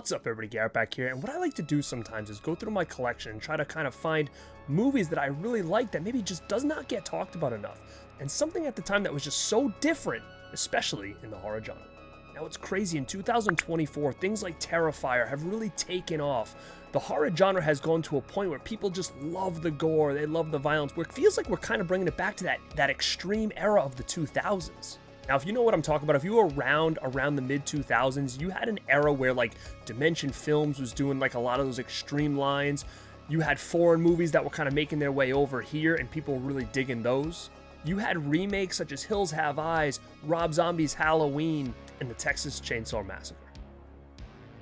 What's up everybody, Garrett back here, and what I like to do sometimes is go through my collection and try to kind of find movies that I really like that maybe just does not get talked about enough, and something at the time that was just so different, especially in the horror genre. Now it's crazy, in 2024, things like Terrifier have really taken off. The horror genre has gone to a point where people just love the gore, they love the violence, where it feels like we're kind of bringing it back to that extreme era of the 2000s. Now, if you know what I'm talking about, if you were around the mid-2000s, you had an era where, like, Dimension Films was doing, like, a lot of those extreme lines. You had foreign movies that were kind of making their way over here, and people were really digging those. You had remakes such as Hills Have Eyes, Rob Zombie's Halloween, and the Texas Chainsaw Massacre.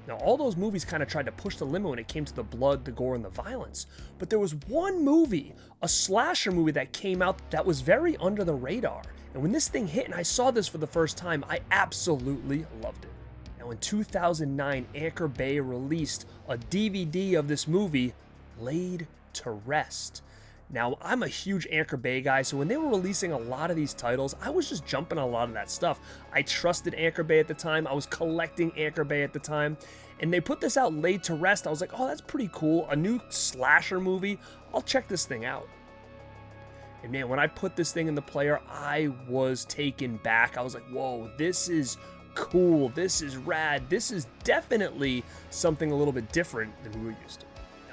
Now, all those movies kind of tried to push the limit when it came to the blood, the gore, and the violence. But there was one movie, a slasher movie that came out that was very under the radar. And when this thing hit and I saw this for the first time, I absolutely loved it. Now, in 2009, Anchor Bay released a DVD of this movie, Laid to Rest. Now, I'm a huge Anchor Bay guy, so when they were releasing a lot of these titles, I was just jumping on a lot of that stuff. I trusted Anchor Bay at the time, I was collecting Anchor Bay at the time, and they put this out, Laid to Rest. I was like, oh, that's pretty cool, a new slasher movie, I'll check this thing out. And man, when I put this thing in the player, I was taken back. I was like, whoa, this is cool, this is rad, this is definitely something a little bit different than we were used to.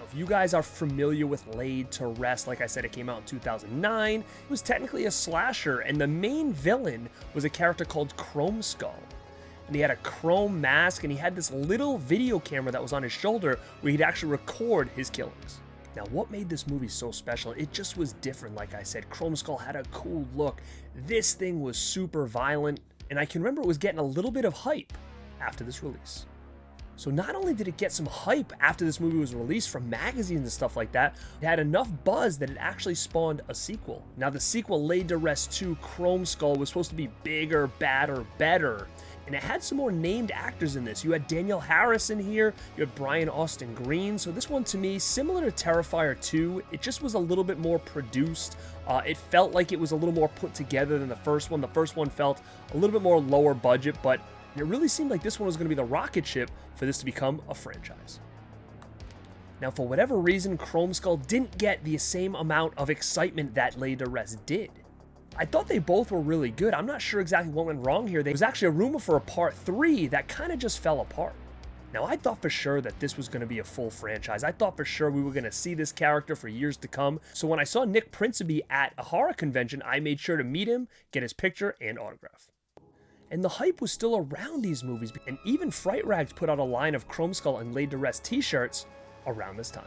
If you guys are familiar with Laid to Rest, like I said, it came out in 2009. It was technically a slasher, and the main villain was a character called Chromeskull. And he had a chrome mask, and he had this little video camera that was on his shoulder where he'd actually record his killings. Now, what made this movie so special? It just was different, like I said. Chromeskull had a cool look. This thing was super violent, and I can remember it was getting a little bit of hype after this release. So not only did it get some hype after this movie was released from magazines and stuff like that, it had enough buzz that it actually spawned a sequel. Now the sequel, Laid to Rest 2 Chromeskull, was supposed to be bigger, badder, better. And it had some more named actors in this. You had Danielle Harris in here, you had Brian Austin Green. So this one, to me, similar to Terrifier 2, it just was a little bit more produced. It felt like it was a little more put together than the first one. The first one felt a little bit more lower budget, but it really seemed like this one was going to be the rocket ship for this to become a franchise. Now, for whatever reason, Chromeskull didn't get the same amount of excitement that Laid to Rest did. I thought they both were really good. I'm not sure exactly what went wrong here. There was actually a rumor for a part 3 that kind of just fell apart. Now, I thought for sure that this was going to be a full franchise. I thought for sure we were going to see this character for years to come. So when I saw Nick Principe at a horror convention, I made sure to meet him, get his picture and autograph. And the hype was still around these movies, and even Fright Rags put out a line of Chromeskull and Laid to Rest t-shirts around this time.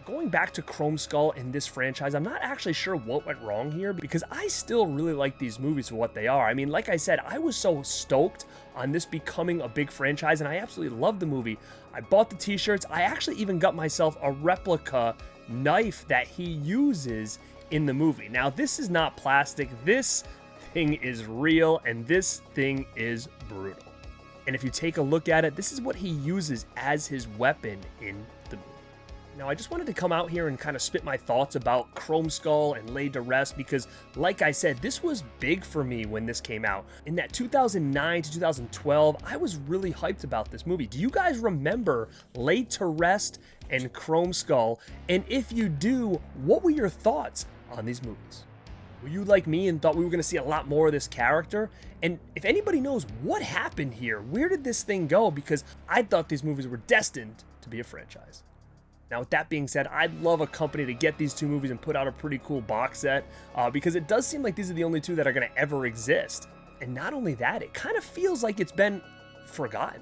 Going back to Chromeskull in this franchise, I'm not actually sure what went wrong here, because I still really like these movies for what they are. I mean, like I said, I was so stoked on this becoming a big franchise, and I absolutely loved the movie. I bought the t-shirts. I actually even got myself a replica knife that he uses in the movie. Now, this is not plastic. This thing is real, and this thing is brutal. And if you take a look at it, this is what he uses as his weapon in the movie. Now, I just wanted to come out here and kind of spit my thoughts about Chromeskull and Laid to Rest because, like I said, this was big for me when this came out. In that 2009 to 2012, I was really hyped about this movie. Do you guys remember Laid to Rest and Chromeskull? And if you do, what were your thoughts on these movies? Were you like me and thought we were going to see a lot more of this character? And if anybody knows what happened here, where did this thing go? Because I thought these movies were destined to be a franchise. Now, with that being said, I'd love a company to get these two movies and put out a pretty cool box set because it does seem like these are the only two that are going to ever exist. And not only that, it kind of feels like it's been forgotten.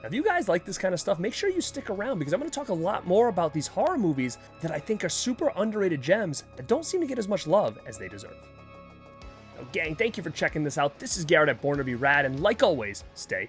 Now, if you guys like this kind of stuff, make sure you stick around because I'm going to talk a lot more about these horror movies that I think are super underrated gems that don't seem to get as much love as they deserve. Now, gang, thank you for checking this out. This is Garrett at Born2beRad, and like always, stay